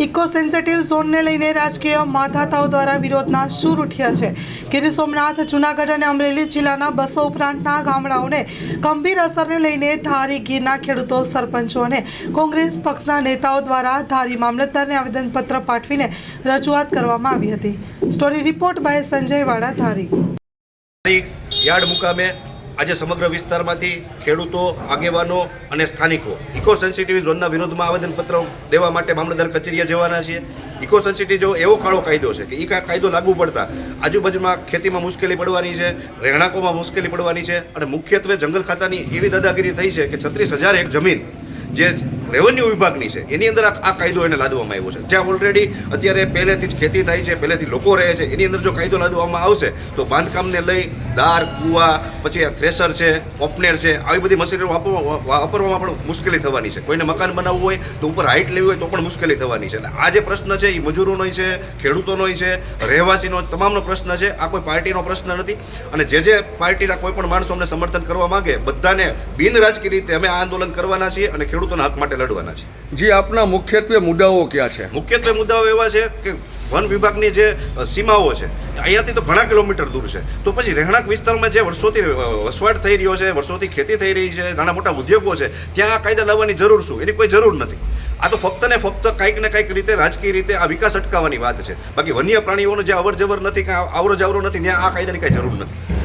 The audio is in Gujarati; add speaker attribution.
Speaker 1: ઇકો સેન્સિટિવ ઝોનને લઈને રાજકીય માધાતાઓ દ્વારા વિરોધના સૂર ઉઠ્યા છે. ગીર સોમનાથ, જૂનાગઢ અને અમરેલી જિલ્લાના 200 ઉપરાંતના ગામડાઓને ગંભીર અસરને લઈને ધારી ગીરના ખેડૂતો, સરપંચો અને કોંગ્રેસ પક્ષના નેતાઓ દ્વારા ધારી મામલતદારને આવેદનપત્ર પાઠવીને રજૂઆત કરવામાં આવી હતી. સ્ટોરી રિપોર્ટ બાય સંજય વાડા, ધારી.
Speaker 2: યાર્ડ મુકામે આજે સમગ્ર વિસ્તારમાંથી ખેડૂતો, આગેવાનો અને સ્થાનિકો ઇકો સેન્સિટિવ ઝોનના વિરોધમાં આવેદનપત્ર દેવા માટે મામલતદાર કચેરીએ જવાના છીએ. ઇકો સેન્સિટિવ જો એવો કાળો કાયદો છે કે એ કાયદો લાગુ પડતા આજુબાજુમાં ખેતીમાં મુશ્કેલી પડવાની છે, રહેણાંકોમાં મુશ્કેલી પડવાની છે અને મુખ્યત્વે જંગલ ખાતાની એવી દાદાગીરી થઈ છે કે 36,000 એક જમીન જે રેવન્યુ વિભાગની છે એની અંદર આ કાયદો એને લાદવામાં આવ્યો છે. જ્યાં ઓલરેડી અત્યારે પહેલેથી જ ખેતી થાય છે, પહેલેથી લોકો રહે છે, એની અંદર જો કાયદો લાદવામાં આવશે તો બાંધકામને લઈ દાર, કૂવા, પછી થ્રેસર છે, ઓપનેર છે, આવી બધી મશીનરી વાપરવામાં પણ મુશ્કેલી થવાની છે. કોઈને મકાન બનાવવું હોય તો ઉપર હાઇટ લેવી હોય તો પણ મુશ્કેલી થવાની છે. આ જે પ્રશ્ન છે એ મજૂરોનો છે, ખેડૂતોનો છે, રહેવાસીનો, તમામનો પ્રશ્ન છે. આ કોઈ પાર્ટીનો પ્રશ્ન નથી અને જે પાર્ટીના કોઈ પણ માણસો અમને સમર્થન કરવા માંગે બધાને બિન રાજકીય રીતે અમે આ આંદોલન કરવાના છીએ અને ખેડૂતોના હક માટે લડવાના છે.
Speaker 3: જી, આપના મુખ્યત્વે મુદ્દાઓ ક્યાં છે?
Speaker 2: મુખ્યત્વે મુદ્દાઓ એવા છે કે વન વિભાગની જે સીમાઓ છે અહીંયાથી તો ઘણા કિલોમીટર દૂર છે, તો પછી રહેણાંક વિસ્તારમાં જે વર્ષોથી વસવાટ થઈ રહ્યો છે, વર્ષોથી ખેતી થઈ રહી છે, નાના મોટા ઉદ્યોગો છે, ત્યાં આ કાયદા લાવવાની જરૂર શું? એની કોઈ જરૂર નથી. આ તો ફક્ત ને ફક્ત કંઈક ને કંઈક રીતે રાજકીય રીતે આ વિકાસ અટકાવવાની વાત છે. બાકી વન્ય પ્રાણીઓનો જે અવર જવર નથી, કાંઈ આવરો જાવરો નથી, ત્યાં આ કાયદાની કાંઈ જરૂર નથી.